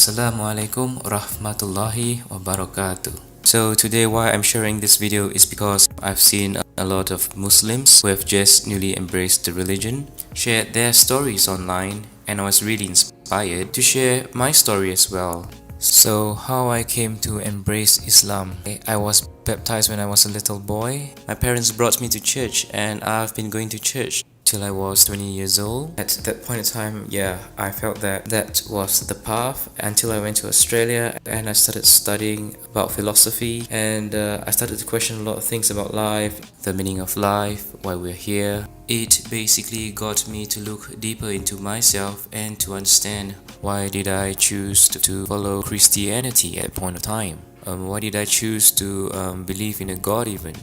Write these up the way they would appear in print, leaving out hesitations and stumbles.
Assalamu alaikum rahmatullahi wabarakatuh. So today why I'm sharing this video is because I've seen a lot of Muslims who have just newly embraced the religion shared their stories online, and I was really inspired to share my story as well. So how I came to embrace Islam. I was baptized when I was a little boy. My parents brought me to church and I've been going to church till I was 20 years old. At that point in time, yeah, I felt that that was the path until I went to Australia and I started studying about philosophy, and I started to question a lot of things about life, the meaning of life, why we're here. It basically got me to look deeper into myself and to understand why did I choose to follow Christianity at a point of time. Why did I choose to believe in a God even?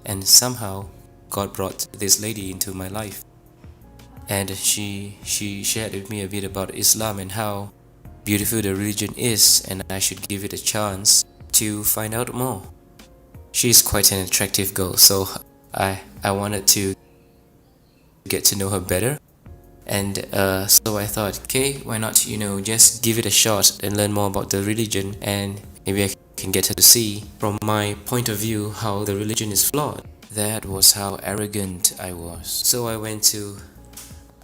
And somehow God brought this lady into my life, and she shared with me a bit about Islam and how beautiful the religion is, and I should give it a chance to find out more. She's quite an attractive girl, so I wanted to get to know her better, and so I thought, okay, why not, just give it a shot and learn more about the religion, and maybe I can get her to see from my point of view how the religion is flawed. That was how arrogant I was. So I went to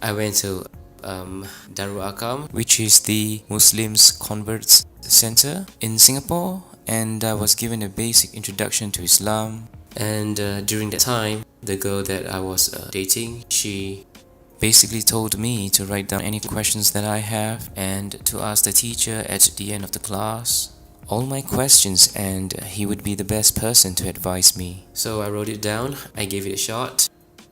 Darul Akam, which is the Muslims Converts Center in Singapore, and I was given a basic introduction to Islam. And during that time, the girl that I was dating, she basically told me to write down any questions that I have and to ask the teacher at the end of the class all my questions, and he would be the best person to advise me. So I wrote it down, I gave it a shot.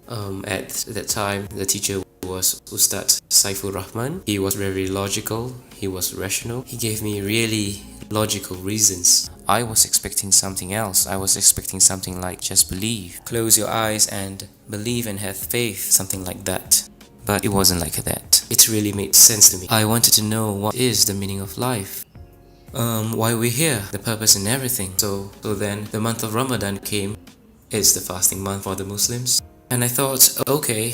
At that time, the teacher was Ustad Saiful Rahman. He was very logical, he was rational, he gave me really logical reasons. I was expecting something else. I was expecting something like just believe, close your eyes and believe and have faith, something like that. But it wasn't like that. It really made sense to me. I wanted to know what is the meaning of life. Why we're here, the purpose and everything. So then the month of Ramadan came. It's the fasting month for the Muslims, and I thought, okay,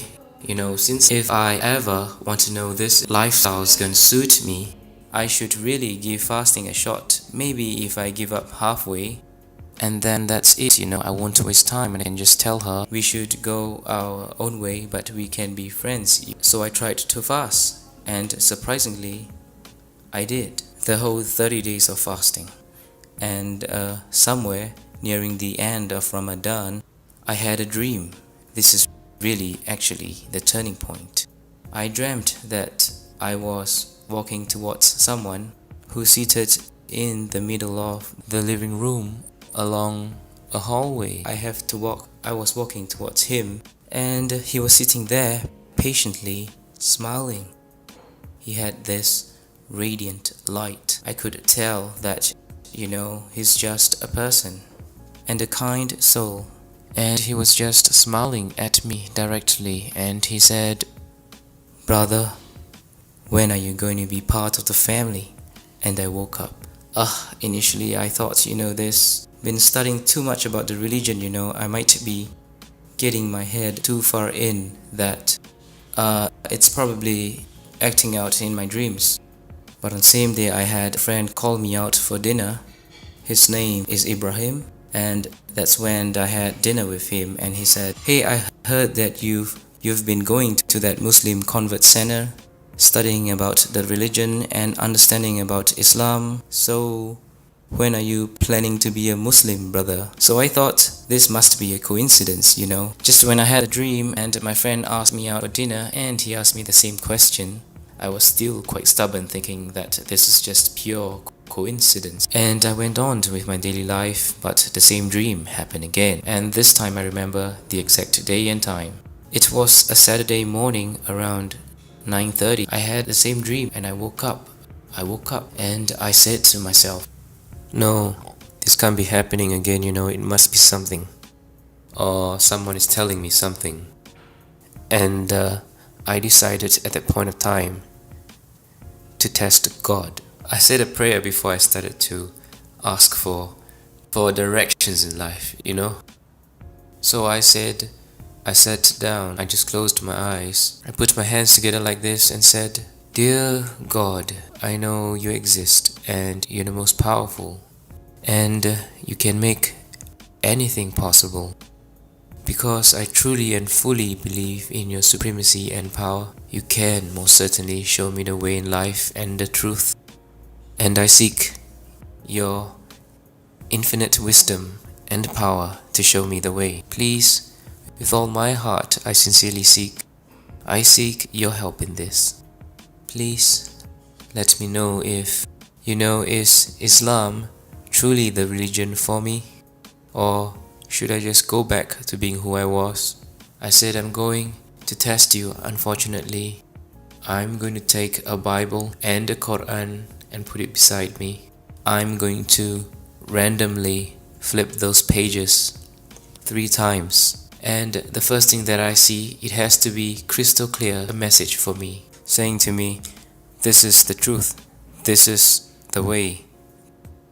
since if I ever want to know this lifestyle is gonna suit me, I should really give fasting a shot. Maybe if I give up halfway, and then that's it, I won't waste time and I can just tell her we should go our own way, but we can be friends. So I tried to fast, and surprisingly, I did the whole 30 days of fasting. And somewhere nearing the end of Ramadan, I had a dream. This is really actually the turning point. I dreamt that I was walking towards someone who seated in the middle of the living room along a hallway. I was walking towards him, and he was sitting there patiently smiling. He had this radiant light. I could tell that, he's just a person and a kind soul. And he was just smiling at me directly, and he said, "Brother, when are you going to be part of the family?" And I woke up. Initially I thought, this been studying too much about the religion, I might be getting my head too far in that it's probably acting out in my dreams. But on the same day, I had a friend call me out for dinner. His name is Ibrahim, and that's when I had dinner with him, and he said, "Hey, I heard that you've been going to that Muslim convert center, studying about the religion and understanding about Islam. So when are you planning to be a Muslim, brother?" So I thought this must be a coincidence, Just when I had a dream and my friend asked me out for dinner and he asked me the same question, I was still quite stubborn, thinking that this is just pure coincidence. And I went on with my daily life, but the same dream happened again. And this time I remember the exact day and time. It was a Saturday morning around 9:30. I had the same dream and I woke up and I said to myself, no, this can't be happening again, it must be something. Or someone is telling me something. And I decided at that point of time to test God. I said a prayer before I started to ask for directions in life, So I sat down, I just closed my eyes. I put my hands together like this and said, Dear God, I know you exist and you're the most powerful, and you can make anything possible. Because I truly and fully believe in your supremacy and power, you can most certainly show me the way in life and the truth. And I seek your infinite wisdom and power to show me the way. Please, with all my heart, I sincerely seek your help in this. Please, let me know if is Islam truly the religion for me? Or should I just go back to being who I was? I said I'm going to test you. Unfortunately, I'm going to take a Bible and a Quran and put it beside me. I'm going to randomly flip those pages 3 times. And the first thing that I see, it has to be crystal clear, a message for me, saying to me, this is the truth, this is the way,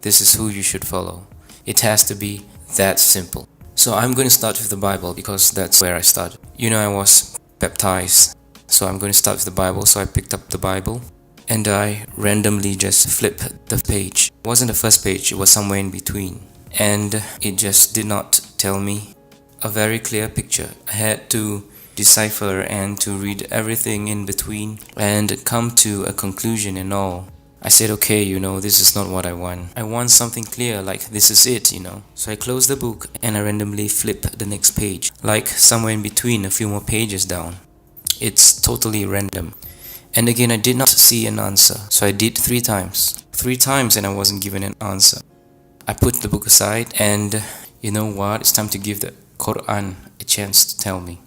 this is who you should follow. It has to be that simple. So I'm going to start with the Bible because that's where I started. I was baptized, so I'm going to start with the Bible. So I picked up the Bible and I randomly just flipped the page. It wasn't the first page, it was somewhere in between. And it just did not tell me a very clear picture. I had to decipher and to read everything in between and come to a conclusion and all. I said, okay, this is not what I want. I want something clear, like this is it, So I closed the book and I randomly flip the next page, like somewhere in between, a few more pages down. It's totally random. And again, I did not see an answer. So I did 3 times. 3 times and I wasn't given an answer. I put the book aside and you know what? It's time to give the Quran a chance to tell me.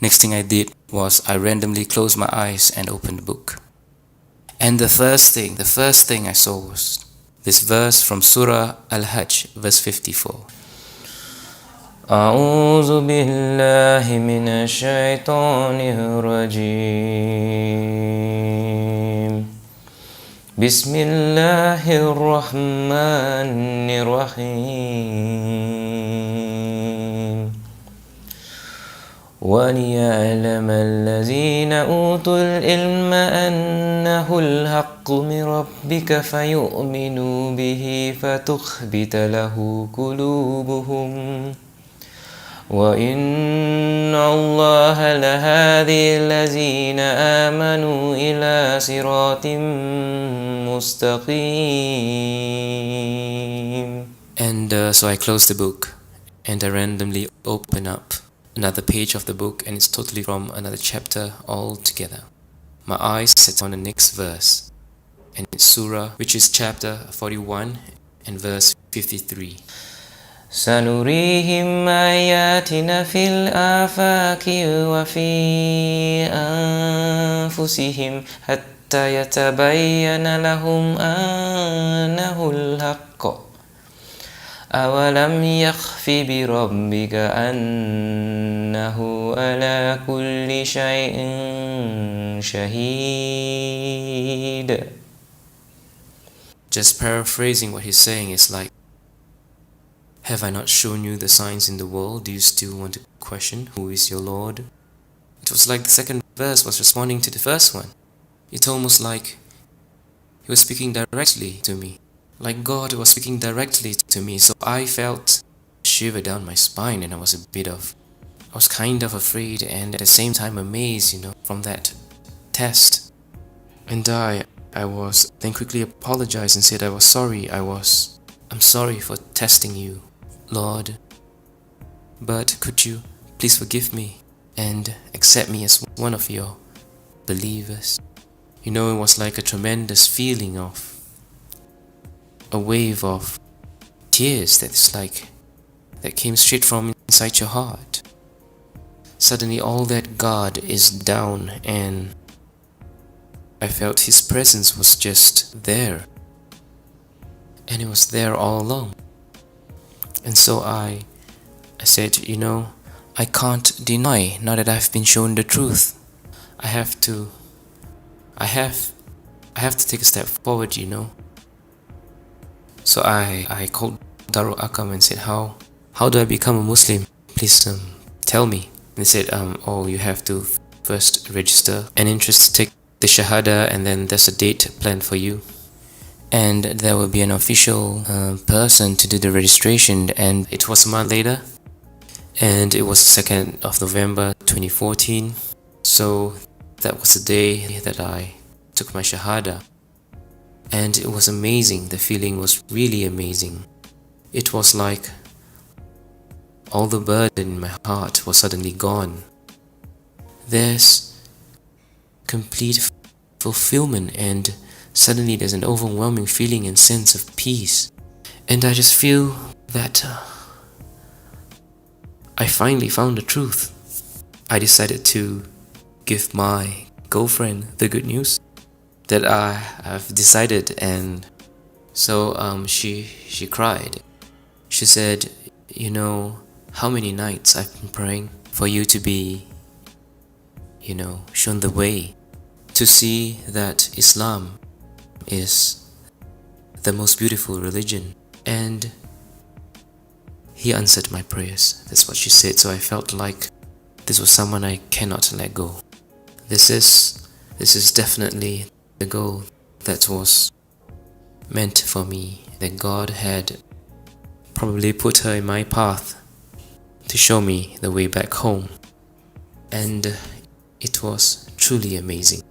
Next thing I did was I randomly closed my eyes and opened the book. And the first thing I saw was this verse from Surah Al-Hajj, verse 54. أعوذ بالله من الشيطان الرجيم بسم الله الرحمن الرحيم وليعلم الذين أوتوا العلم أنه الحق من ربك فيؤمنوا به فتخبت له قلوبهم وإن الله لهادي الذين آمنوا إلى صراط مستقيم. And so I closed the book and I randomly opened up another page of the book, and it's totally from another chapter altogether. My eyes set on the next verse, and it's Surah, which is chapter 41 and verse 53. سنريهم آياتنا في الآفاق وفي أنفسهم حتى يتبين لهم أنه الحق أولم يخف بربك أنه على كل شيء شهيد. Just paraphrasing what he's saying is like, have I not shown you the signs in the world? Do you still want to question who is your Lord? It was like the second verse was responding to the first one. It's almost like he was speaking directly to me. Like God was speaking directly to me, so I felt a shiver down my spine, and I was kind of afraid and at the same time amazed, from that test. And I was then quickly apologized and said I was sorry. I'm sorry for testing you, Lord. But could you please forgive me and accept me as one of your believers? It was like a tremendous feeling of a wave of tears that came straight from inside your heart. Suddenly all that God is down, and I felt His presence was just there, and it was there all along. And so I said, I can't deny now that I've been shown the truth. I have to take a step forward, So I called Darul Akam and said, how do I become a Muslim? Please tell me. And they said, you have to first register an interest to take the Shahada, and then there's a date planned for you. And there will be an official person to do the registration, and it was a month later, and it was 2nd of November 2014. So that was the day that I took my Shahada, and it was amazing. The feeling was really amazing. It was like all the burden in my heart was suddenly gone. There's complete fulfillment, and suddenly there's an overwhelming feeling and sense of peace. And I just feel that I finally found the truth. I decided to give my girlfriend the good news that I have decided, and so she cried. She said, you know, how many nights I've been praying for you to be, shown the way, to see that Islam is the most beautiful religion, and he answered my prayers. That's what she said. So I felt like this was someone I cannot let go. This is definitely the goal that was meant for me, that God had probably put her in my path to show me the way back home. And it was truly amazing.